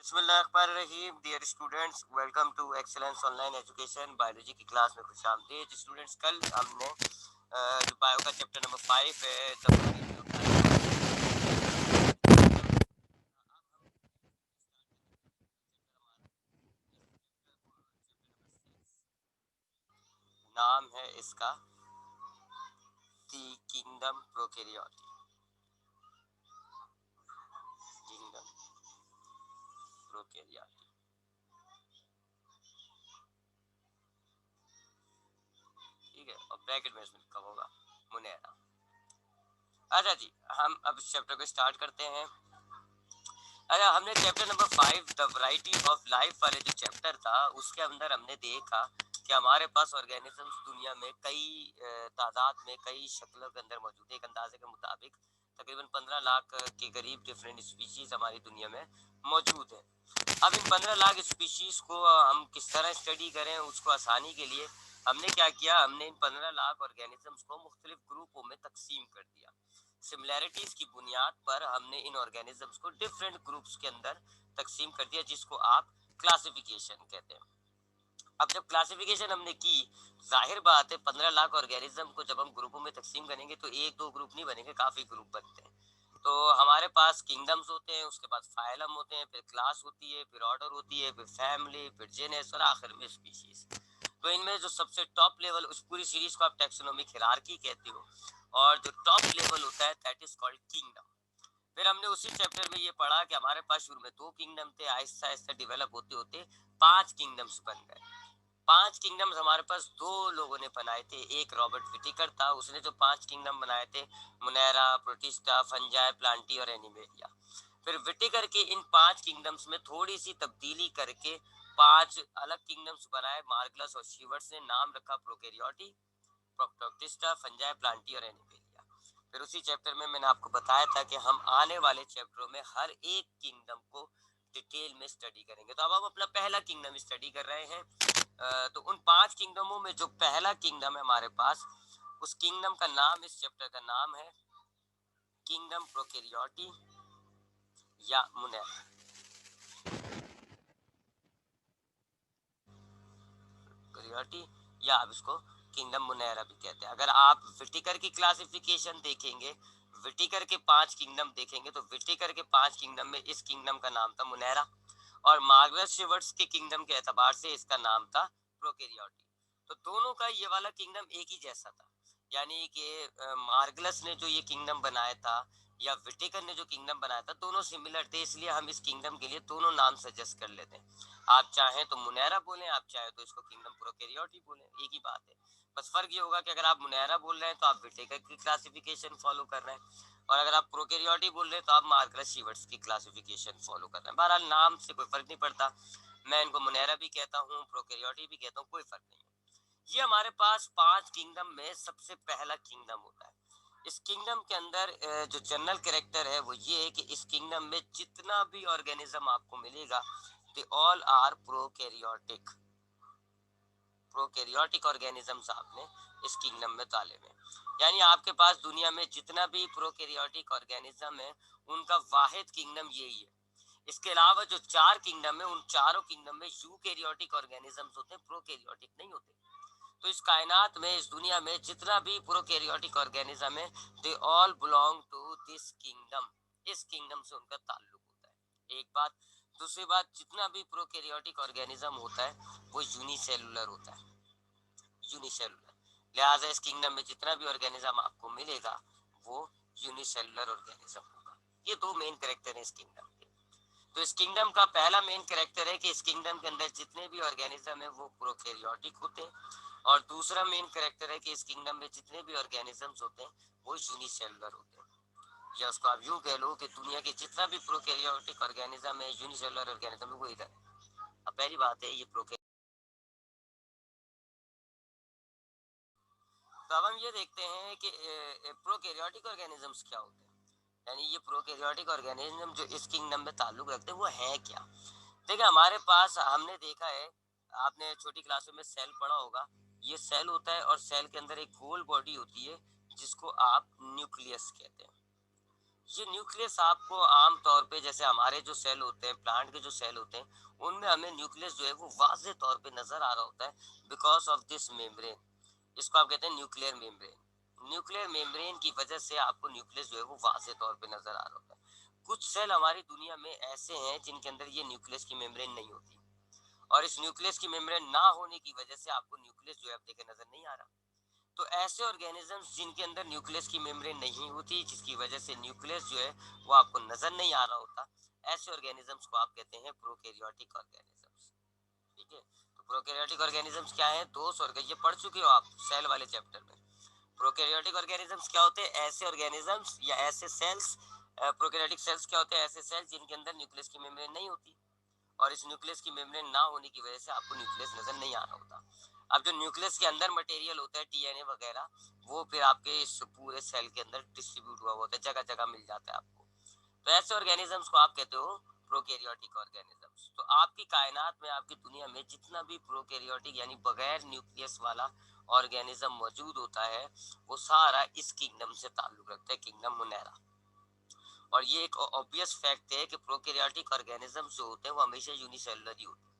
बिस्मिल्लाहिर्रहमानिर्रहीम। Dear students, welcome to excellence online education. Biology की class में खुशामदीद। स्टूडेंट्स, कल हमने जो बायो का चैप्टर नंबर 5 है नाम है इसका दी किंगडम प्रोकैरियोटी। किंगडम प्रोकैरियोटी, ठीक है। और ब्रैकेट में इसमें लिखा होगा मुनेरा। अच्छा जी, हम अब इस चैप्टर को स्टार्ट करते हैं। अच्छा, हमने chapter number 5 the variety of life वाले जो चैप्टर था उसके अंदर हमने देखा कि हमारे पास ऑर्गेनिजम्स दुनिया में कई तादाद में कई शक्लों के अंदर मौजूद है। एक अंदाजे के मुताबिक तकरीबन 15 लाख के करीब डिफरेंट स्पीशीज हमारी दुनिया में मौजूद है। अब इन 15 लाख स्पीशीज को हम किस तरह स्टडी करें, उसको आसानी के लिए हमने क्या किया, हमने इन 15 लाख ऑर्गेनिजम्स को मुख्तलिफ ग्रुपों में तकसीम कर दिया। सिमिलैरिटीज की बुनियाद पर हमने इन ऑर्गेनिजम्स को डिफरेंट ग्रुप्स के अंदर तकसीम कर दिया, जिसको आप क्लासिफिकेशन कहते हैं। अब जब क्लासिफिकेशन हमने की, जाहिर बात है 15 लाख ऑर्गेनिज्म को जब हम ग्रुपों में तकसीम करेंगे तो एक दो ग्रुप नहीं बनेंगे, काफी ग्रुप बनते हैं। तो हमारे पास किंगडम्स होते हैं, उसके बाद फाइलम होते हैं, फिर क्लास होती है, फिर ऑर्डर होती है, फिर फैमिली, फिर जेनस और आखिर में स्पीशीज। तो इनमें जो सबसे टॉप लेवल, उस पूरी सीरीज को आप टैक्सोनॉमिक हिरार्की कहते हो, और जो टॉप लेवल होता है दैट इज कॉल्ड किंगडम। फिर हमने उसी चैप्टर में ये पढ़ा कि हमारे पास शुरू में 2 किंगडम थे, आहिस्ता आहिस्ता डेवलप होते होते 5 किंगडम्स बन गए। 5 किंगडम्स हमारे पास 2 लोगों ने बनाए थे। एक रॉबर्ट विटिकर था, उसने जो 5 किंगडम बनाए थे, मुनेरा, प्रोटिस्टा, फंजाई, प्लांटी और एनिमेलिया। फिर विटिकर के इन 5 किंगडम्स में थोड़ी सी तब्दीली करके 5 अलग किंगडम्स बनाए मार्गलस और शीवर्ट्स ने। नाम रखा प्रोकैरियोटी, प्रोटिस्टा, फंजाई, प्लांटी और एनिमेलिया। फिर उसी चैप्टर में मैंने आपको बताया था कि हम आने वाले चैप्टरों में हर एक किंगडम को डिटेल में स्टडी करेंगे। तो अब हम अपना पहला किंगडम स्टडी कर रहे हैं। तो उन 5 किंगडमों में जो पहला किंगडम है हमारे पास, उस किंगडम का नाम, इस चैप्टर का नाम है किंगडम प्रोकैरियोटी या मुनेरा। प्रोकैरियोटी या आप इसको किंगडम मुनेरा भी कहते हैं। अगर आप विटिकर की क्लासिफिकेशन देखेंगे, विटिकर के 5 किंगडम देखेंगे, तो विटिकर के 5 किंगडम में इस किंगडम का नाम था मुनेरा, और मार्गरेट शिवर्ट्स के किंगडम के एतबार से इसका नाम था प्रोकैरियोटी। तो दोनों का ये वाला किंगडम एक ही जैसा था, यानी कि मार्गलस ने जो ये किंगडम बनाया था या विटिकर ने जो किंगडम बनाया था, दोनों सिमिलर थे। इसलिए हम इस किंगडम के लिए दोनों नाम सजेस्ट कर लेते हैं। आप चाहें तो मुनेरा बोलें, आप चाहें तो इसको किंगडम प्रोकैरियोटी बोलें, एक ही बात है। बस फर्क ये होगा कि अगर आप मुनेरा बोल रहे हैं तो आप विटिकर की क्लासिफिकेशन फॉलो कर रहे हैं, और अगर आप प्रोकैरियोटी बोल रहे हैं तो आप मार्गरेट शीवर्ट्स की क्लासिफिकेशन फॉलो कर रहे हैं। बहरहाल नाम से कोई फर्क नहीं पड़ता, मैं इनको मुनेरा भी कहता हूँ, प्रोकैरियोटी भी कहता हूँ, कोई फर्क नहीं है। ये हमारे पास 5 किंगडम में सबसे पहला किंगडम होता है। इस किंगडम के अंदर जो जनरल कैरेक्टर है वो ये है कि इस किंगडम में जितना भी ऑर्गेनिज्म आपको मिलेगा, they all are prokaryotic. Prokaryotic organisms आपने इस किंगडम में ताले में, यानी आपके पास दुनिया में जितना भी प्रोकैरियोटिक ऑर्गेनिज्म है उनका वाहिद किंगडम यही है। इसके अलावा जो 4 किंगडम है, उन चारों किंगडम में यूकैरियोटिक ऑर्गेनिजम्स होते हैं, प्रोकैरियोटिक नहीं होते। तो इस कायनात में, इस दुनिया में जितना भी प्रोकैरियोटिक ऑर्गेनिज्म है, they all belong to this kingdom. इस किंगडम से उनका ताल्लुक होता है, एक बात। दूसरी बात, जितना भी प्रोकैरियोटिक ऑर्गेनिज्म होता है वो यूनिसेलुलर होता है, यूनिसेलुलर। लिहाजा इस किंगडम में जितना भी ऑर्गेनिज्म आपको मिलेगा वो यूनिसेलुलर ऑर्गेनिज्म होगा। ये 2 मेन कैरेक्टर है इस किंगडम के। तो इस किंगडम का पहला मेन कैरेक्टर है कि इस किंगडम के अंदर जितने भी ऑर्गेनिज्म है वो प्रोकैरियोटिक होते हैं, और दूसरा मेन कैरेक्टर है कि इस किंगडम में जितने भी ऑर्गेनिजम्स होते हैं वो यूनिसेलुलर होते हैं। या उसको आप यूं कह लो कि दुनिया के जितना भी प्रोकैरियोटिक ऑर्गेनिज्म है, यूनिसेलुलर ऑर्गेनिज्म है, वो इधर है। अब पहली बात है ये प्रोकैरियोटिक। तो अब हम ये देखते हैं कि प्रोकैरियोटिक ऑर्गेनिजम्स क्या होते हैं, यानी ये प्रोकैरियोटिक ऑर्गेनिज्म जो इस किंगडम में ताल्लुक रखते हैं वो है क्या। देखिए, हमारे पास हमने देखा है, आपने छोटी क्लासों में सेल पढ़ा होगा। ये सेल होता है और सेल के अंदर एक गोल बॉडी होती है जिसको आप न्यूक्लियस कहते हैं। ये न्यूक्लियस आपको आम तौर पे जैसे हमारे जो सेल होते हैं, प्लांट के जो सेल होते हैं, उनमें हमें न्यूक्लियस जो है वो वाज़ेह तौर पे नजर आ रहा होता है बिकॉज ऑफ दिस मेम्ब्रेन। इसको आप कहते हैं न्यूक्लियर मेम्ब्रेन। न्यूक्लियर मेम्ब्रेन की वजह से आपको न्यूक्लियस जो है वो वाज़ेह तौर पे नजर आ रहा होता है। कुछ सेल हमारी दुनिया में ऐसे हैं जिनके अंदर ये न्यूक्लियस की मेम्ब्रेन नहीं होती, और इस न्यूक्लियस की मेम्ब्रेन ना होने की वजह से आपको न्यूक्लियस जो है अब देखे नजर नहीं आ रहा। तो ऐसे ऑर्गेनिजम्स जिनके अंदर न्यूक्लियस की मेम्ब्रेन नहीं होती, जिसकी वजह से न्यूक्लियस जो है वो आपको नजर नहीं आ रहा होता, ऐसे ऑर्गेनिजम्स को आप कहते हैं प्रोकैरियोटिक ऑर्गेनिजम्स। ठीक है, तो प्रोकैरियोटिक ऑर्गेनिजम्स क्या है दोस्त, और ये पढ़ चुके हो आप सेल वाले चैप्टर में। प्रोकैरियोटिक ऑर्गेनिजम्स क्या होते हैं? ऐसे ऑर्गेनिजम्स या ऐसे सेल्स, प्रोकैरियोटिक सेल्स क्या होते हैं? ऐसे सेल्स जिनके अंदर न्यूक्लियस की मेम्ब्रेन नहीं होती, और इस न्यूक्लियस की मेम्ब्रेन ना होने की वजह से आपको न्यूक्लियस नजर नहीं आ रहा होता। अब जो न्यूक्लियस के अंदर मटेरियल होता है, डीएनए वगैरह, वो फिर आपके इस पूरे सेल के अंदर डिस्ट्रीब्यूट हुआ होता है, जगह जगह मिल जाता है आपको। तो ऐसे ऑर्गेनिजम्स को आप कहते हो प्रोकैरियोटिक ऑर्गेनिजम्स। तो आपकी कायनात में, आपकी दुनिया में जितना भी प्रोकैरियोटिक यानी बगैर न्यूक्लियस वाला ऑर्गेनिज्म मौजूद होता है, वो सारा इस किंगडम से ताल्लुक रखता है, किंगडम मुनेरा। और ये एक ऑब्वियस फैक्ट है कि प्रोकैरियोटिक ऑर्गेनिजम्स जो होते हैं वो हमेशा यूनिसेलुलर ही होते हैं।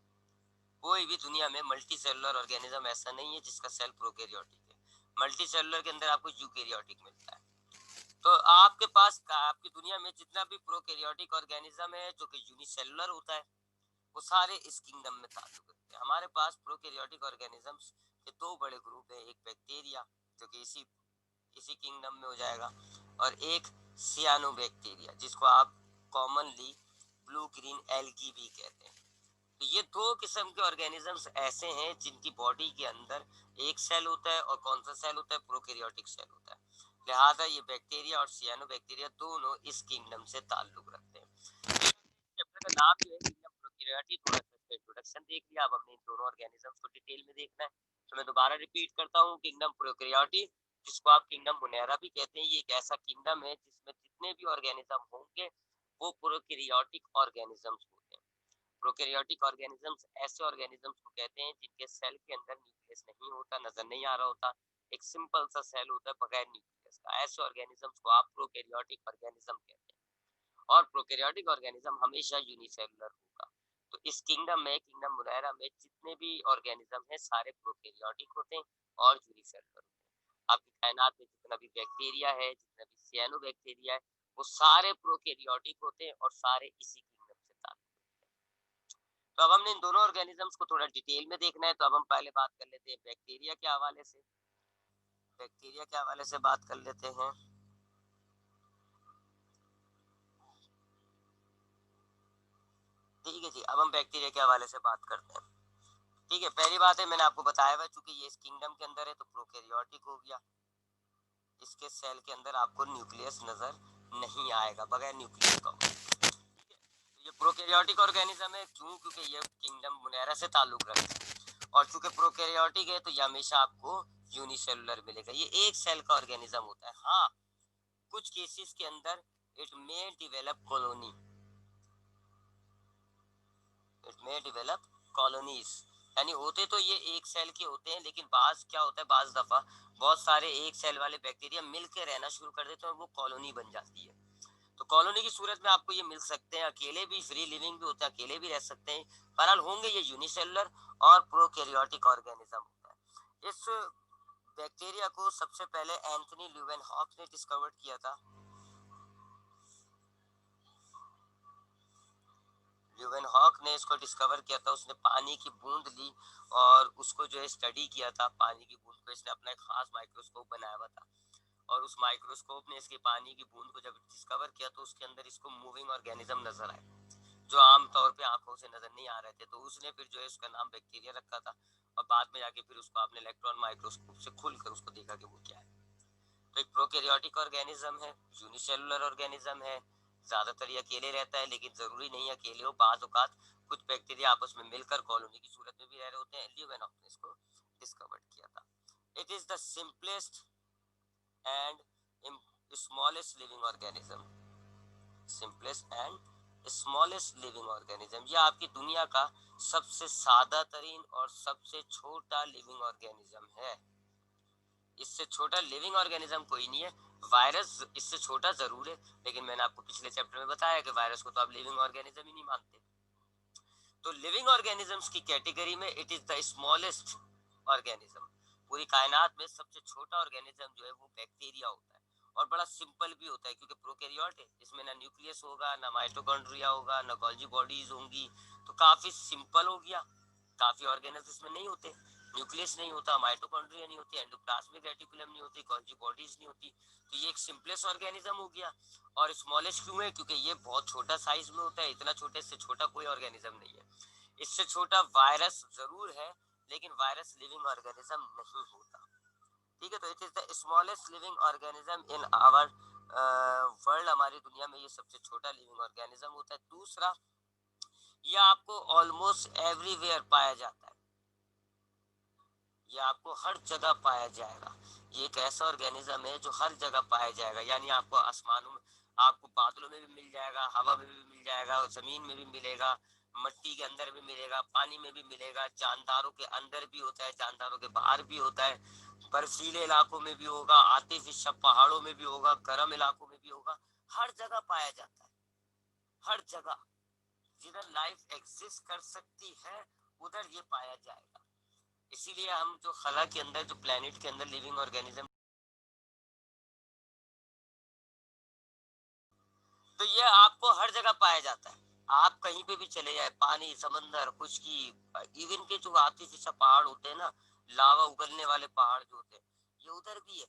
कोई भी दुनिया में मल्टी सेलुलर ऑर्गेनिज्म ऐसा नहीं है जिसका सेल प्रोकैरियोटिक है। मल्टी सेलुलर के अंदर आपको यूकैरियोटिक मिलता है। तो आपके पास आपकी दुनिया में जितना भी प्रोकैरियोटिक ऑर्गेनिज्म है जो कि यूनिसेलुलर होता है, वो सारे इस किंगडम में ताल्लुक रखते हैं। हमारे पास प्रोकैरियोटिक ऑर्गेनिजम्स के दो बड़े ग्रुप है, एक बैक्टीरिया जो कि इसी इसी किंगडम में हो जाएगा, और एक सियानोबैक्टीरिया जिसको आप कॉमनली ब्लू ग्रीन एल्गी भी कहते हैं। तो ये दो किस्म के ऑर्गेनिजम्स ऐसे हैं जिनकी बॉडी के अंदर एक सेल होता है, और कौन सा सेल होता है? प्रोकैरियोटिक सेल होता है। लिहाजा ये बैक्टीरिया और सियानोबैक्टीरिया दोनों इस किंगडम से ताल्लुक रखते हैं। चैप्टर का नाम जो है किंगडम प्रोकैरियोटिक, थोड़ा सा इसका इंट्रोडक्शन देख लिया, अब हमने इन दोनों ऑर्गेनिजम्स को डिटेल में देखना है। तो मैं दोबारा रिपीट करता हूँ, किंगडम प्रोकैरियोटिक, जिसको आप किंगडम मुनेरा भी कहते हैं, ये एक ऐसा किंगडम है जिसमें जितने भी ऑर्गेनिज्म होंगे वो प्रोकैरियोटिक ऑर्गेनिजम्स होते हैं। प्रोकैरियोटिक ऑर्गेनिजम्स ऐसे ऑर्गेनिजम्स को कहते हैं जिनके सेल के अंदर न्यूक्लियस नहीं होता, नजर नहीं आ रहा होता, एक सिंपल सा सेल होता है बगैर न्यूक्लियस का। ऐसे ऑर्गेनिजम्स को आप प्रोकैरियोटिक ऑर्गेनिज्म कहते हैं। और प्रोकैरियोटिक ऑर्गेनिज्म हमेशा यूनिसेलुलर होगा। तो इस किंगडम में, किंगडम मुनेरा में जितने भी ऑर्गेनिज्म हैं सारे प्रोकैरियोटिक होते हैं और यूनिसेलुलर होते हैं। आपकी कायनात में जितना भी बैक्टीरिया है, जितना भी सियानोबैक्टीरिया है, वो सारे प्रोकैरियोटिक होते हैं और सारे इसी किंगडम से ताल्लुक रखते हैं। तो अब हमने इन दोनों ऑर्गेनिजम्स को थोड़ा डिटेल में देखना है, तो अब हम पहले बात कर लेते हैं बैक्टीरिया के हवाले से। बैक्टीरिया के हवाले से बात कर लेते हैं। ठीक है जी, अब हम बैक्टीरिया के हवाले से बात करते हैं। ठीक है, पहली बात है, मैंने आपको बताया हुआ चूंकि ये इस किंगडम के अंदर है तो प्रोकैरियोटिक हो गया। इसके सेल के अंदर आपको न्यूक्लियस नजर नहीं आएगा, बगैर न्यूक्लियस का होगा। ठीक है, तो ये प्रोकैरियोटिक ऑर्गेनिज्म है, क्यों? क्योंकि ये किंगडम मुनेरा से ताल्लुक रखता है, और चूंकि प्रोकैरियोटिक है तो ये हमेशा आपको यूनिसेलुलर मिलेगा, ये एक सेल का ऑर्गेनिज्म होता है। हाँ, कुछ केसेस के अंदर it may develop colony, it may develop colonies, यानी होते तो ये एक सेल के होते हैं, लेकिन बाज क्या होता है, बाज दफा बहुत सारे एक सेल वाले बैक्टीरिया मिलकर रहना शुरू कर देते हैं और वो कॉलोनी बन जाती है। तो कॉलोनी की सूरत में आपको ये मिल सकते हैं, अकेले भी फ्री लिविंग भी होते हैं, अकेले भी रह सकते हैं, बहरहाल होंगे ये यूनिसेलुलर और प्रोकैरियोटिक ऑर्गेनिज्म होता है। इस बैक्टीरिया को सबसे पहले एंथनी ल्यूवेनहॉक ने डिस्कवर किया था। ल्यूवेनहॉक ने इसको डिस्कवर किया था, उसने पानी की बूंद ली और उसको जो है स्टडी किया था। पानी की बूंद को इसने अपना एक खास माइक्रोस्कोप बनाया हुआ था, और उस माइक्रोस्कोप ने इसकी पानी की बूंद को जब डिस्कवर किया तो उसके अंदर इसको मूविंग ऑर्गेनिज्म नजर आए जो आमतौर पे आंखों से नजर नहीं आ रहे थे। तो उसने फिर जो है उसका नाम बैक्टीरिया रखा था, और बाद में जाके फिर उसको आपने इलेक्ट्रॉन माइक्रोस्कोप से खुलकर उसको देखा कि वो क्या है। तो एक प्रोकैरियोटिक ऑर्गेनिज्म है, यूनिसेलुलर ऑर्गेनिज्म है, ज्यादातर ये अकेले रहता है, लेकिन जरूरी नहीं है अकेले हो, बाज औकात कुछ बैक्टीरिया आपस में मिलकर कॉलोनी की सूरत में भी रह रहे होते हैं। ल्यूवेनॉक ने इसको डिस्कवर किया था। It is the simplest and smallest living organism, simplest and smallest living organism, ये आपकी दुनिया का सबसे सादा तरीन और सबसे छोटा लिविंग ऑर्गेनिज्म है। इससे छोटा लिविंग ऑर्गेनिज्म कोई नहीं है। वायरस इससे छोटा जरूर है, लेकिन मैंने आपको पिछले चैप्टर में बताया कि वायरस को तो आप लिविंग ऑर्गेनिज्म ही नहीं मानते। तो लिविंग ऑर्गेनिजम्स की कैटेगरी में it is the smallest organism. पूरी कायनात में सबसे छोटा ऑर्गेनिज्म जो है वो बैक्टीरिया होता है, और बड़ा सिंपल भी होता है, क्योंकि प्रोकैरियोट है, इसमें ना न्यूक्लियस होगा, ना माइटोकॉन्ड्रिया होगा, ना गोल्जी बॉडीज होंगी, तो काफी सिंपल हो गया। काफी ऑर्गेनल्स इसमें नहीं होते, न्यूक्लियस नहीं होता, माइटोकॉन्ड्रिया नहीं होती, एंडोप्लाज्मिक रेटिकुलम नहीं होती, गोल्जी बॉडीज नहीं होती, तो ये एक सिंपलेस्ट ऑर्गेनिज्म हो गया। और स्मॉलेस्ट क्यों है? क्योंकि ये बहुत छोटा साइज में होता है, इतना छोटे से छोटा कोई ऑर्गेनिज्म नहीं है। इससे छोटा वायरस जरूर है, लेकिन वायरस लिविंग ऑर्गेनिज्म नहीं होता। ठीक है, तो it is the smallest living organism in our world. हमारी दुनिया में ये सबसे छोटा लिविंग ऑर्गेनिज्म होता है। दूसरा, ये आपको ऑलमोस्ट एवरीवेयर पाया जाता है, ये आपको हर जगह पाया जाएगा। ये एक ऐसा ऑर्गेनिज्म है जो हर जगह पाया जाएगा, यानी आपको आसमानों में, आपको बादलों में भी मिल जाएगा, हवा में भी मिल जाएगा, और जमीन में भी मिलेगा, मट्टी के अंदर भी मिलेगा, पानी में भी मिलेगा, जानदारों के अंदर भी होता है, जानदारों के बाहर भी होता है, बर्फीले इलाकों में भी होगा, आर्टिफिशियल पहाड़ों में भी होगा, गर्म इलाकों में भी होगा, हर जगह पाया जाता है, हर जगह। जिधर लाइफ एग्जिस्ट कर सकती है उधर ये पाया जाएगा। इसीलिए हम जो खला के अंदर, जो प्लेनेट के अंदर लिविंग ऑर्गेनिज्म, तो ये आपको हर जगह पाया जाता है। आप कहीं पे भी चले जाए, पानी, समंदर, खुशकी, इवन के जो आर्टिफिशियल पहाड़ होते हैं ना, लावा उगलने वाले पहाड़ जो होते हैं, ये उधर भी है।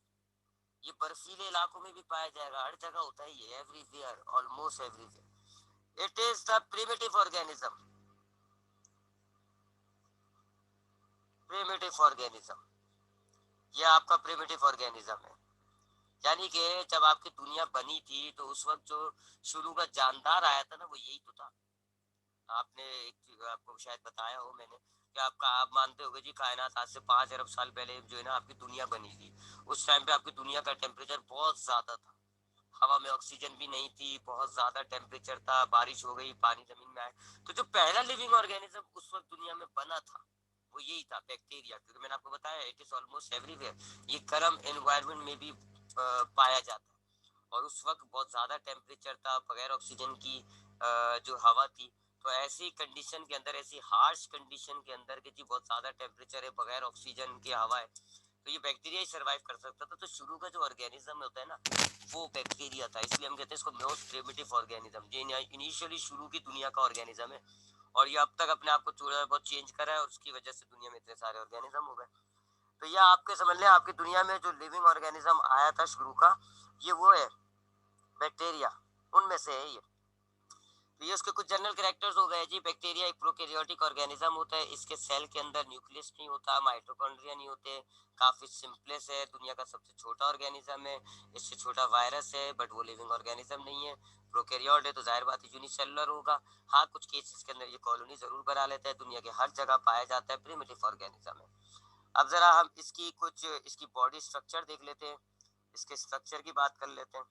ये बर्फीले इलाकों में भी पाया जाएगा, हर जगह होता है ये, everywhere, almost everywhere. It is the primitive organism, primitive organism, ये आपका प्रिमिटिव ऑर्गेनिज्म है। यानी कि जब आपकी दुनिया बनी थी तो उस वक्त जो शुरू का जानदार आया था ना, वो यही तो था। आपने एक चीज आपको शायद बताया हो मैंने, कि आप मानते होगे जी, कायनात आज से 5 अरब साल पहले जो है ना आपकी दुनिया बनी थी। उस टाइम पे आपकी दुनिया का टेम्परेचर बहुत ज्यादा था, हवा में ऑक्सीजन भी नहीं थी, बहुत ज्यादा टेम्परेचर था, बारिश हो गई, पानी जमीन में आया। तो जो पहला लिविंग ऑर्गेनिज्म उस वक्त दुनिया में बना था वो यही था, बैक्टीरिया। क्योंकि मैंने आपको बताया इट इज ऑलमोस्ट एवरीवेयर, ये गर्म एनवायरनमेंट में भी पाया जाता है। और उस वक्त बहुत ज़्यादा टेम्परेचर था, बगैर ऑक्सीजन की जो हवा थी। तो ऐसी कंडीशन के अंदर, ऐसी हार्श कंडीशन के अंदर कि जी बहुत ज़्यादा टेम्परेचर है, बगैर ऑक्सीजन की हवा है, तो ये बैक्टीरिया ही सर्वाइव कर सकता था। तो शुरू का जो ऑर्गेनिज्म होता है ना, वो बैक्टीरिया था। इसलिए हम कहते हैं इसको मोस्ट प्रिमिटिव ऑर्गेनिज्म। ये इनिशियली शुरू की दुनिया का ऑर्गेनिज्म है, और ये अब तक अपने आप को थोड़ा बहुत चेंज करा है, और उसकी वजह से दुनिया में इतने सारे ऑर्गेनिज्म हो गए। तो ये आपके समझ लें, आपकी दुनिया में जो लिविंग ऑर्गेनिज्म आया था शुरू का, ये वो है, बैक्टीरिया, उनमें से है ये। तो ये उसके कुछ जनरल कैरेक्टर्स हो गए जी। बैक्टीरिया एक प्रोकैरियोटिक ऑर्गेनिज्म होता है, इसके सेल के अंदर न्यूक्लियस नहीं होता, माइटोकॉन्ड्रिया नहीं होते, काफी सिंपलेस्ट है, दुनिया का सबसे छोटा ऑर्गेनिज्म है। इससे छोटा वायरस है, बट वो लिविंग ऑर्गेनिज्म नहीं है। प्रोकैरियोट है तो जाहिर बात है यूनिसेलुलर होगा। हाँ, कुछ केसेस के अंदर ये कॉलोनी जरूर बना लेता है, दुनिया के हर जगह पाया जाता है, प्रिमिटिव ऑर्गेनिज्म है। अब जरा हम इसकी बॉडी स्ट्रक्चर देख लेते हैं, इसके स्ट्रक्चर की बात कर लेते हैं।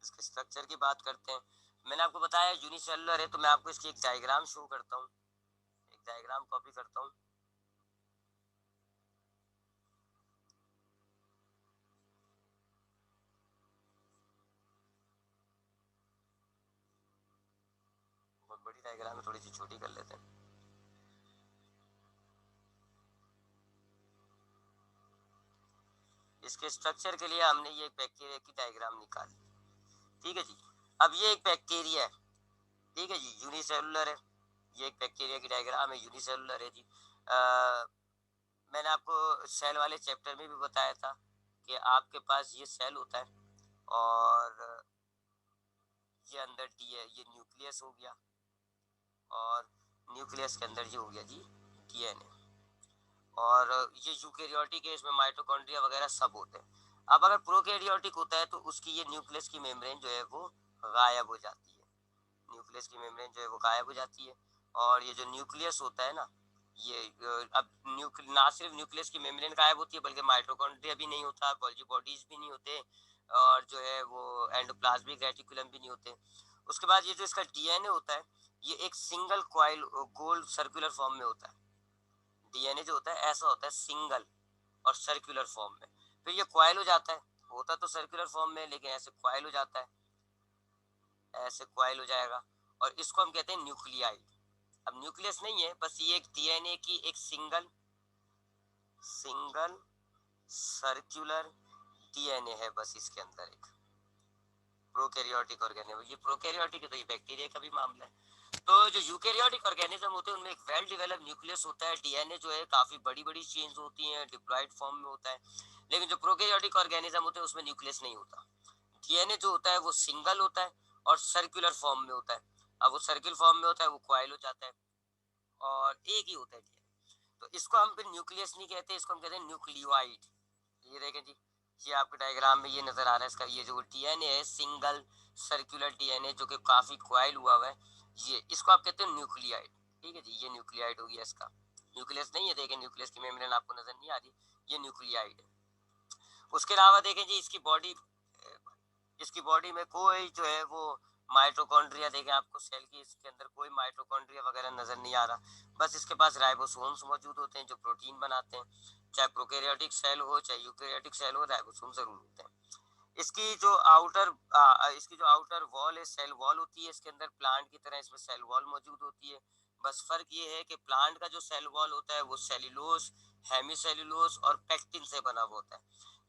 इसके स्ट्रक्चर की बात करते हैं। मैंने आपको बताया यूनिसेलुलर है, तो मैं आपको इसकी एक डायग्राम शो करता हूँ, एक डायग्राम कॉपी करता हूँ। बहुत बड़ी डायग्राम है, थोड़ी सी छोटी कर लेते हैं। इसके स्ट्रक्चर के लिए हमने ये एक बैक्टीरिया की डायग्राम निकाली। ठीक है जी। अब ये एक बैक्टीरिया है, ठीक है जी, यूनिसेलुलर है। ये एक बैक्टीरिया की डायग्राम है, यूनिसेलुलर है जी। मैंने आपको सेल वाले चैप्टर में भी बताया था कि आपके पास ये सेल होता है, और ये अंदर डी है, ये न्यूक्लियस हो गया, और न्यूक्लियस के अंदर ये हो गया जी डीएनए। और ये यूकेरियोटिक है, इसमें माइटोकॉन्ड्रिया वगैरह सब होते हैं। अब अगर प्रोकैरियोटिक होता है तो उसकी ये न्यूक्लियस की मेम्ब्रेन जो है वो गायब हो जाती है, न्यूक्लियस की मेम्ब्रेन जो है वो गायब हो जाती है। और ये जो न्यूक्लियस होता है ना, ये अब ना सिर्फ न्यूक्लियस की मेम्ब्रेन गायब होती है, बल्कि माइटोकॉन्ड्रिया भी नहीं होता, गोल्जी बॉडीज भी नहीं होते, और जो है वो एंडोप्लाज्मिक रेटिकुलम भी नहीं होते। उसके बाद ये जो इसका डीएनए होता है, ये एक single coil gold circular form में होता है, डीएनए जो होता है ऐसा होता है सिंगल और सर्कुलर फॉर्म में, फिर ये क्वाइल हो जाता है, होता तो सर्कुलर फॉर्म में लेकिन ऐसे क्वाइल हो जाता है, ऐसे क्वाइल हो जाएगा, और इसको हम कहते हैं न्यूक्लियाइड। अब न्यूक्लियस नहीं है, बस ये एक डीएनए की एक सिंगल सिंगल सर्कुलर डीएनए है, बस इसके अंदर एक प्रोकैरियोटिक ऑर्गेनिज्म। ये प्रोकैरियोटिक है तो ये बैक्टीरिया का भी मामला है। तो जो यूकैरियोटिक ऑर्गेनिज्म होते हैं उनमें एक वेल डेवलप्ड न्यूक्लियस होता है, डीएनए जो है काफी बड़ी बड़ी चेंज होती हैं, डिप्लॉयड फॉर्म में होता है। लेकिन जो प्रोकैरियोटिक ऑर्गेनिज्म होते हैं उसमें न्यूक्लियस नहीं होता, डीएनए जो होता है वो सिंगल होता है और सर्कुलर फॉर्म में होता है। अब वो सर्किल फॉर्म में होता है, वो क्वाइल हो जाता है और एक ही होता है डीएनए। तो इसको हम फिर न्यूक्लियस नहीं कहते, इसको हम कहते हैं न्यूक्लियोइड। ये देखें जी, ये आपके डायग्राम में ये नजर आ रहा है इसका, ये जो डीएनए है सिंगल सर्कुलर डीएनए जो कि काफी क्वाइल हुआ हुआ है, ये इसको आप कहते हैं न्यूक्लियाइड। ठीक है जी, ये न्यूक्लियाइड हो गया इसका, न्यूक्लियस नहीं है, देखें न्यूक्लियस की मेम्ब्रेन आपको नजर नहीं आ रही, ये न्यूक्लियाइड है। उसके अलावा देखें जी इसकी बॉडी में कोई जो है वो माइटोकॉन्ड्रिया, देखें आपको सेल की इसके अंदर कोई माइटोकॉन्ड्रिया वगैरह नजर नहीं आ रहा, बस इसके पास राइबोसोम्स मौजूद होते हैं जो प्रोटीन बनाते हैं। चाहे प्रोकैरियोटिक सेल हो चाहे यूकैरियोटिक सेल हो, राइबोसोम जरूर होते हैं। इसकी जो आउटर वॉल है, सेल वॉल होती है इसके अंदर, प्लांट की तरह इसमें सेल वॉल मौजूद होती है। बस फर्क ये है कि प्लांट का जो सेल वॉल होता है वो सेल्यूलोज, हेमीसेल्यूलोज और पेक्टिन से बना हुआ होता है,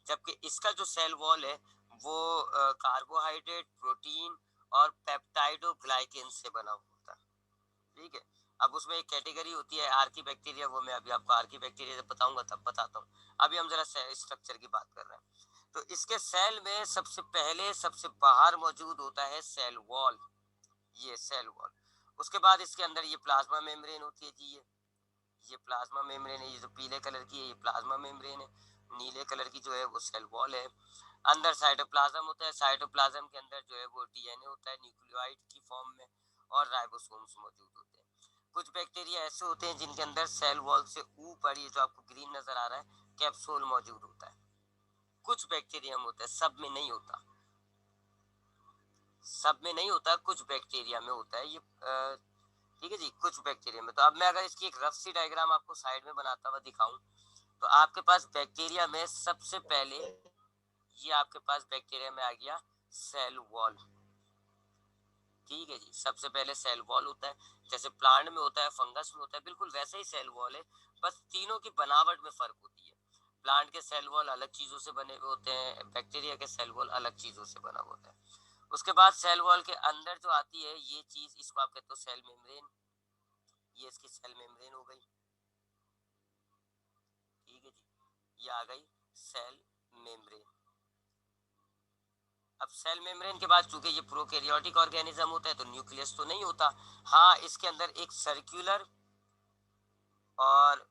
जबकि इसका जो सेल वॉल है वो कार्बोहाइड्रेट, प्रोटीन और पेप्टाइडोग्लाइकेन से बना हुआ होता है। ठीक है, अब उसमें एक कैटेगरी होती है आर्की बैक्टीरिया, वो मैं अभी आपको आर्की बैक्टीरिया जब बताऊंगा तब बताता हूँ, अभी हम जरा स्ट्रक्चर की बात कर रहे हैं। तो इसके सेल में सबसे पहले सबसे बाहर मौजूद होता है सेल वॉल, ये सेल वॉल। उसके बाद इसके अंदर ये प्लाज्मा मेम्ब्रेन होती है जी, ये प्लाज्मा मेम्ब्रेन है, ये जो पीले कलर की है ये प्लाज्मा मेम्ब्रेन है, नीले कलर की जो है वो सेल वॉल है। अंदर साइटोप्लाज्म होता है, साइटोप्लाज्म के अंदर जो है वो डीएनए होता है न्यूक्लियोइड की फॉर्म में, और राइबोसोम्स मौजूद होते हैं। कुछ बैक्टीरिया ऐसे होते हैं जिनके अंदर सेल वॉल से ऊपर ये जो आपको ग्रीन नजर आ रहा है कैप्सूल मौजूद होता है। कुछ बैक्टीरिया में होता है, सब में नहीं होता, सब में नहीं होता, कुछ बैक्टीरिया में होता है ये। ठीक है जी, कुछ बैक्टीरिया में। तो अब मैं अगर इसकी एक रफ सी डायग्राम आपको साइड में बनाता हुआ दिखाऊं, तो आपके पास बैक्टीरिया में सबसे पहले ये आपके पास बैक्टीरिया में आ गया सेल वॉल। ठीक है जी, सबसे पहले सेल वॉल होता है, जैसे प्लांट में होता है, फंगस में होता है, बिल्कुल वैसे ही सेल वॉल है, बस तीनों की बनावट में फर्क होती है। प्लांट के सेल वॉल अलग चीजों से बने हुए होते हैं, बैक्टीरिया के सेल वॉल अलग चीजों से बना हुआ होता है। उसके बाद सेल वॉल के अंदर जो आती है ये चीज, इसको आप कहते हो सेल मेम्ब्रेन, ये इसकी सेल मेम्ब्रेन हो गई। ठीक है जी, ये आ गई सेल मेम्ब्रेन। अब सेल मेम्ब्रेन के बाद चूंकि ये प्रोकैरियोटिक ऑर्गेनिज्म होता है तो न्यूक्लियस तो नहीं होता, हाँ इसके अंदर एक सर्कुलर और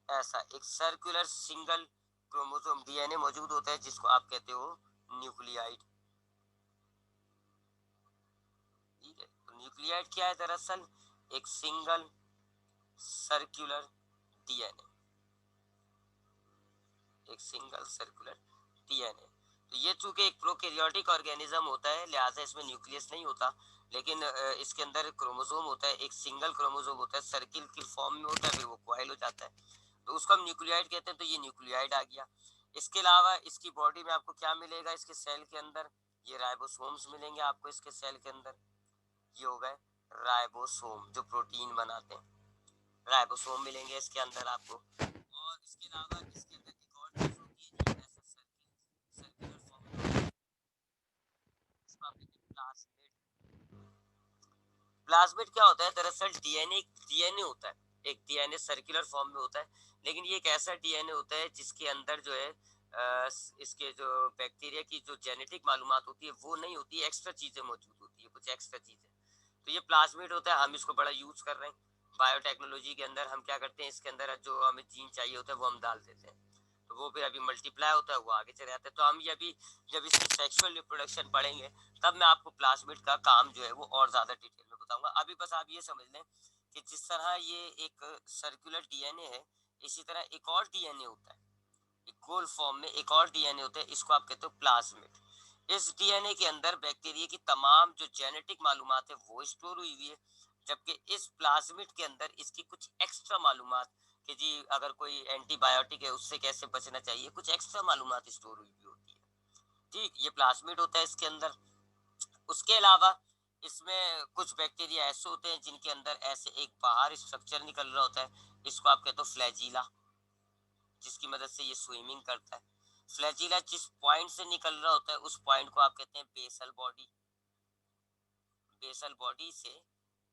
ऐसा एक सर्कुलर सिंगल क्रोमोसोम डीएनए मौजूद होता है जिसको आप कहते हो न्यूक्लियाइड। ठीक है, तो न्यूक्लियाइड क्या है दरअसल, एक सिंगल सर्कुलर डीएनए, एक सिंगल सर्कुलर डीएनए। तो ये चूंकि एक प्रोकैरियोटिक ऑर्गेनिज्म होता है लिहाजा इसमें न्यूक्लियस नहीं होता, लेकिन इसके अंदर क्रोमोसोम होता है, एक सिंगल क्रोमोसोम होता है, सर्किल की फॉर्म में होता है, फिर वो क्वाइल हो जाता है, तो उसको हम न्यूक्लियाइड कहते हैं। तो ये न्यूक्लियाइड आ गया। इसके अलावा इसकी बॉडी में आपको क्या मिलेगा, इसके सेल के अंदर ये राइबोसोम्स मिलेंगे आपको इसके सेल के अंदर, ये हो गए राइबोसोम जो प्रोटीन बनाते हैं, राइबोसोम मिलेंगे इसके अंदर आपको। और इसके अलावा इसके अंदर एक और चीज होती है जी, ऐसा सर्कुलर फॉर्म, इसको आप कहते हैं प्लाज्मिड। प्लाज्मिड क्या होता है दरअसल, डीएनए डीएनए होता है, एक डीएनए सर्कुलर फॉर्म में होता है, लेकिन ये एक ऐसा डीएनए होता है जिसके अंदर जो है इसके जो बैक्टीरिया की जो जेनेटिक मालूमात होती है वो नहीं होती है, एक्स्ट्रा चीजें मौजूद होती है, कुछ एक्स्ट्रा चीजें। तो ये प्लाज्मिड होता है, हम इसको बड़ा यूज कर रहे हैं बायोटेक्नोलॉजी के अंदर। हम क्या करते हैं, इसके अंदर जो हमें जीन चाहिए होता है वो हम डाल देते हैं, तो वो फिर अभी मल्टीप्लाई होता है, वो आगे चले जाता है। तो हम ये अभी जब इसकी सेक्सुअल रिप्रोडक्शन पढ़ेंगे तब मैं आपको प्लाज्मिड का काम जो है वो और ज्यादा डिटेल में बताऊंगा। अभी बस आप ये समझ लें कि जिस तरह ये एक सर्कुलर डीएनए है, इसी तरह एक और डीएनए होता है, एक गोल फॉर्म में एक और डीएनए होता है, इसको आप कहते हो प्लाज्मिड। इस डीएनए के अंदर बैक्टीरिया की तमाम जो जेनेटिक मालूमात है वो स्टोर हुई हुई है, जबकि इस प्लाज्मिड के अंदर इसकी कुछ एक्स्ट्रा मालूमात कि जी अगर कोई एंटीबायोटिक है उससे कैसे बचना चाहिए, कुछ एक्स्ट्रा मालूमात स्टोर हुई भी होती है। ठीक, ये प्लाज्मिड होता है इसके अंदर। उसके अलावा इसमें कुछ बैक्टीरिया ऐसे होते हैं जिनके अंदर ऐसे एक बाहर स्ट्रक्चर निकल रहा होता है, इसको आप कहते हो फ्लैजिला, जिसकी मदद से ये स्विमिंग करता है। फ्लैजिला जिस पॉइंट से निकल रहा होता है उस पॉइंट को आप कहते हैं बेसल बॉडी। बेसल बॉडी से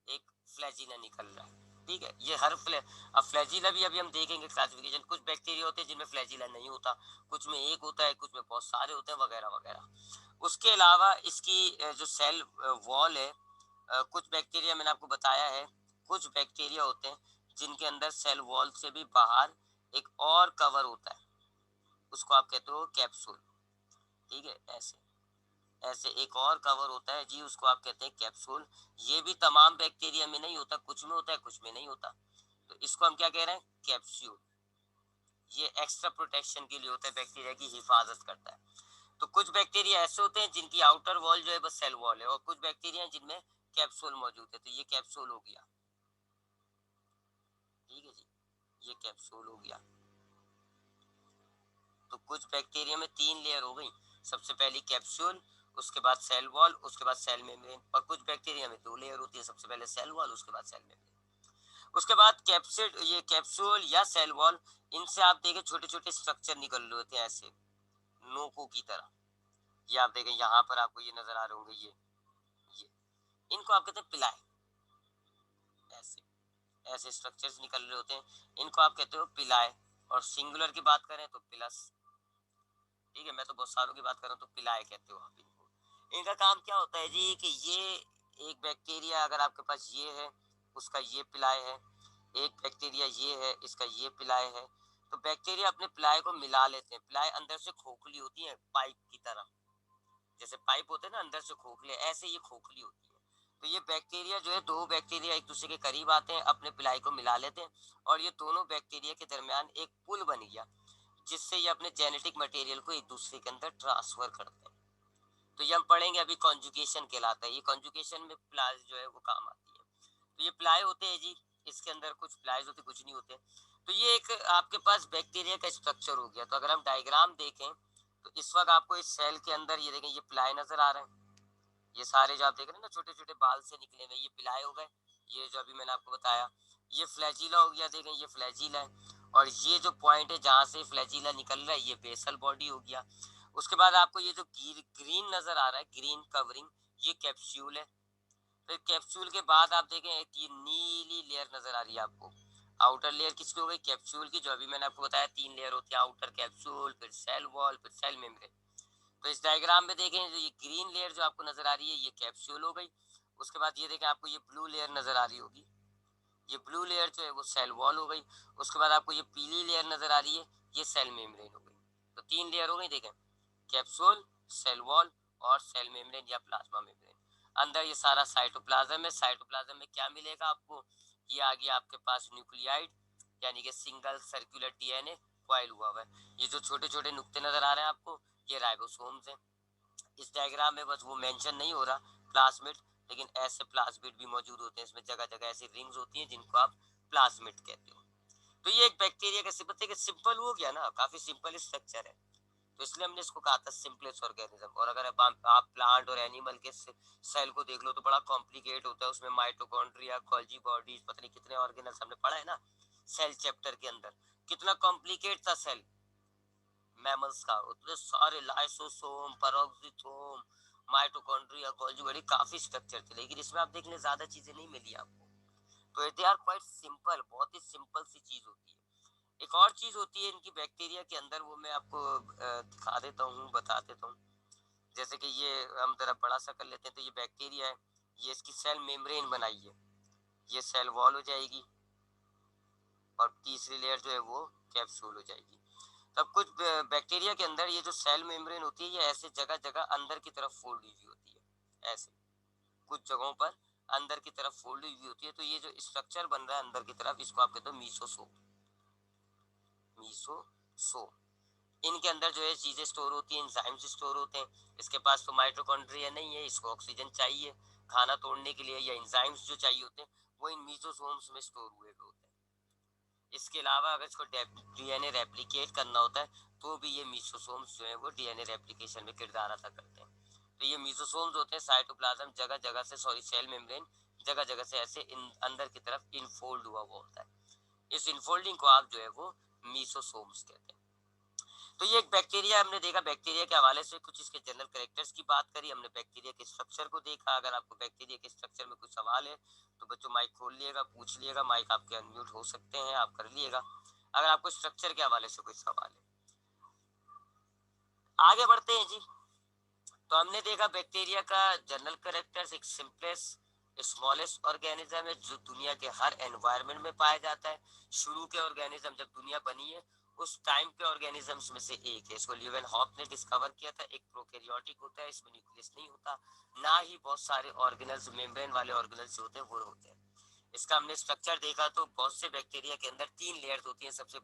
एक फ्लैजिला निकल रहा है, ठीक है। ये हर अब फ्लैजिला भी अभी हम देखेंगे क्लासिफिकेशन। कुछ बैक्टीरिया होते हैं जिनमें फ्लैजिला नहीं होता, कुछ में एक होता है, कुछ में बहुत सारे होते हैं, वगैरह वगैरह। उसके अलावा इसकी जो सेल वॉल है, कुछ बैक्टीरिया मैंने आपको बताया है, कुछ बैक्टीरिया होते हैं जिनके अंदर सेल वॉल से भी बाहर एक और कवर होता है, उसको आप कहते हो कैप्सूल, ठीक है। ऐसे ऐसे एक और कवर होता है जी, उसको आप कहते हैं कैप्सूल। ये भी तमाम बैक्टीरिया में नहीं होता, कुछ में होता है, कुछ में नहीं होता। तो इसको हम क्या कह रहे हैं, कैप्सूल। ये एक्स्ट्रा प्रोटेक्शन के लिए होता है, बैक्टीरिया की हिफाजत करता है। तो कुछ बैक्टीरिया ऐसे होते हैं जिनकी आउटर वॉल जो है बस सेल वॉल है, और कुछ बैक्टीरिया जिनमें कैप्सूल मौजूद है, तो ये कैप्सूल हो गया, ठीक है जी, ये कैप्सूल हो गया। तो कुछ बैक्टीरिया में 3 लेयर हो गई, सबसे पहली कैप्सूल, उसके बाद सेल वॉल, उसके बाद सेल मेम्ब्रेन। और कुछ बैक्टीरिया में 2 लेयर होती है, सबसे पहले सेल वॉल, उसके बाद सेल मेम्ब्रेन। उसके बाद कैप्सिड, ये कैप्सूल या सेल वॉल, इनसे आप देखें छोटे छोटे स्ट्रक्चर निकल रहे होते हैं ऐसे नोकों की तरह। ये आप देखें यहाँ पर आपको ये नजर आ रहे होंगे, ये इनको आप कहते हैं पिलाई। ऐसे ऐसे स्ट्रक्चर्स निकल रहे होते हैं, इनको आप कहते हो पिलाई। और सिंगुलर की बात करें तो पिलस, ठीक है। मैं तो बहुत सारों की बात कर रहा हूँ, तो पिलाए कहते हो आप इनको। इनका काम क्या होता है जी, कि ये एक बैक्टीरिया अगर आपके पास ये है, उसका ये पिलाए है, एक बैक्टीरिया ये है, इसका ये पिलाए है। तो बैक्टीरिया अपने पिलाए को मिला लेते हैं। पिलाए अंदर से खोखली होती है पाइप की तरह, जैसे पाइप होते हैं ना अंदर से खोखले, ऐसे ये खोखली होती है। तो ये बैक्टीरिया जो है, 2 बैक्टीरिया एक दूसरे के करीब आते हैं, अपने पिलाई को मिला लेते हैं, और ये दोनों बैक्टीरिया के दरमियान एक पुल बन गया, जिससे ये अपने जेनेटिक मटेरियल को एक दूसरे के अंदर ट्रांसफर करते हैं। तो ये हम पढ़ेंगे अभी, कॉन्जुगेशन कहलाता है। ये कॉन्जुगेशन में प्लाज जो है वो काम आती है। तो ये प्लाई होते हैं जी, इसके अंदर कुछ प्लाइज होते, कुछ नहीं होते। तो ये एक आपके पास बैक्टीरिया का स्ट्रक्चर हो गया। तो अगर हम डायग्राम देखें तो इस वक्त आपको इस सेल के अंदर ये देखें, ये प्लाई नजर आ रहे हैं, ये सारे जो आप देख रहे हैं ना छोटे छोटे बाल से निकले हुए, ये पिलाए हो गए। ये जो अभी मैंने आपको बताया, ये फ्लैजिला हो गया, देखें ये फ्लैजिला है। और ये जो पॉइंट है जहाँ से फ्लैजिला निकल रहा है, ये बेसल बॉडी हो गया। उसके बाद आपको ये जो ग्रीन नजर आ रहा है, ग्रीन कवरिंग, ये कैप्सूल है। फिर कैप्सूल के बाद आप देखें एक ये नीली लेयर नजर आ रही है आपको। आउटर लेयर किसकी हो गई, कैप्सूल की, जो अभी मैंने आपको बताया 3 लेयर होती है, आउटर कैप्सूल, फिर सेल वॉल, फिर सेल मेम्ब्रेन। तो इस डायग्राम में देखें, जो ये ग्रीन लेयर जो आपको नजर आ रही है, ये कैप्सूल हो गई। उसके बाद ये देखें आपको ये ब्लू लेयर नजर आ रही होगी, ये ब्लू लेयर जो है वो सेल वॉल हो गई। उसके बाद आपको ये पीली लेयर नजर आ रही है, ये सेल मेम्ब्रेन हो गई। तो 3 लेयर हो गई, देखें, कैप्सूल, सेल वॉल और सेल मेम्ब्रेन या प्लाज्मा मेम्ब्रेन। अंदर ये सारा साइटोप्लाज्म है। साइटोप्लाज्म में क्या मिलेगा आपको, ये आ गया आपके पास न्यूक्लियाइड, यानी कि सिंगल सर्कुलर डीएनए कॉइल हुआ हुआ है। ये जो छोटे छोटे नुक्ते नजर आ रहे हैं आपको, ये राइबोसोम्स हैं। इस डायग्राम में बस वो मेंशन नहीं हो रहा प्लाज्मिड, लेकिन ऐसे प्लाज्मिड भी मौजूद होते हैं। इसमें जगह जगह ऐसी रिंग्स होती हैं जिनको आप प्लाज्मिड कहते हो। तो ये एक बैक्टीरिया का सिंपल सिंपल हो गया ना, काफी सिंपल स्ट्रक्चर है। तो इसलिए हमने इसको कहा था सिंपलेस्ट ऑर्गेनिज्म। और अगर आप प्लांट और एनिमल के सेल को देख लो तो बड़ा कॉम्प्लिकेट होता है। उसमें माइटोकॉन्ड्रिया, गोल्जी बॉडीज, पता नहीं कितने ऑर्गेनल्स हमने पढ़ा है ना सेल चैप्टर के अंदर। कितना कॉम्प्लिकेट था सेल मैमल्स का, उतने सारे lysosome, peroxisome, mitochondria, Golgi body, काफी स्ट्रक्चर थे। लेकिन इसमें आप देख लें ज्यादा चीजें नहीं मिली आपको। तो दे आर क्वाइट सिंपल, बहुत ही सिंपल सी चीज होती है। एक और चीज होती है इनकी बैक्टीरिया के अंदर, वो मैं आपको दिखा देता हूँ, बता देता हूँ। जैसे कि ये हम जरा बड़ा सा कर लेते हैं। तो ये बैक्टीरिया है, ये इसकी सेल मेम्ब्रेन बनाई है, ये सेल वॉल हो जाएगी, और तीसरी लेयर जो है वो कैप्सूल हो जाएगी। तब कुछ बैक्टीरिया के अंदर ये जो सेल मेम्ब्रेन होती है, ये ऐसे जगह जगह अंदर की तरफ फोल्ड हुई होती है, ऐसे कुछ जगहों पर अंदर की तरफ फोल्ड हुई होती है। तो ये जो स्ट्रक्चर बन रहा है अंदर की तरफ, इसको आप कहते हो मीसोसोम। मीसोसोम, इनके अंदर जो है चीजें स्टोर होती हैं, एंजाइम्स स्टोर होते हैं। इसके पास तो माइटोकॉन्ड्रिया नहीं है, इसको ऑक्सीजन चाहिए, खाना तोड़ने के लिए या एंजाइम्स जो चाहिए होते हैं वो इन मीजोसोम्स में स्टोर हुए होते हैं। इसके अलावा अगर इसको डीएनए रेप्लिकेट करना होता है तो भी ये मीजोसोम्स जो है वो डीएनए रेप्लिकेशन में किरदार अदा करते हैं। तो ये मीजोसोम्स होते हैं साइटोप्लाज्म जगह जगह से सेल मेम्ब्रेन जगह जगह से ऐसे अंदर की तरफ इनफोल्ड हुआ होता है। इस इनफोल्डिंग को आप जो है वो मीजोसोम्स कहते हैं। तो ये एक बैक्टीरिया हमने देखा, बैक्टीरिया के हवाले से कुछ इसके जनरल कैरेक्टर्स की बात करी, हमने बैक्टीरिया के स्ट्रक्चर को देखा। अगर आपको बैक्टीरिया के स्ट्रक्चर में कुछ सवाल है तो बच्चों माइक खोल लिएगा, पूछ लिएगा, माइक आपके अनम्यूट हो सकते हैं, आप कर लिएगा अगर आपको स्ट्रक्चर के हवाले से कुछ सवाल है। आगे बढ़ते हैं जी। तो हमने देखा बैक्टीरिया का जनरल कैरेक्टर्स, एक सिंपलेस्ट स्मॉलेस्ट ऑर्गेनिज्म है जो दुनिया के हर एनवायरनमेंट में पाया जाता है। शुरू के ऑर्गेनिज्म जब दुनिया बनी है उस टाइम के ऑर्गेनिजम्स में से एक है। इसको ल्यूवेनहॉक ने डिस्कवर किया था। एक प्रोकैरियोटिक होता है, इसमें न्यूक्लियस नहीं होता, ना ही बहुत सारे ऑर्गेनल्स मेम्ब्रेन वाले ऑर्गेनल्स होते हैं वो होते हैं। इसका हमने स्ट्रक्चर देखा तो बहुत से बैक्टीरिया के अंदर 3 लेयर्स होती हैं। सबसे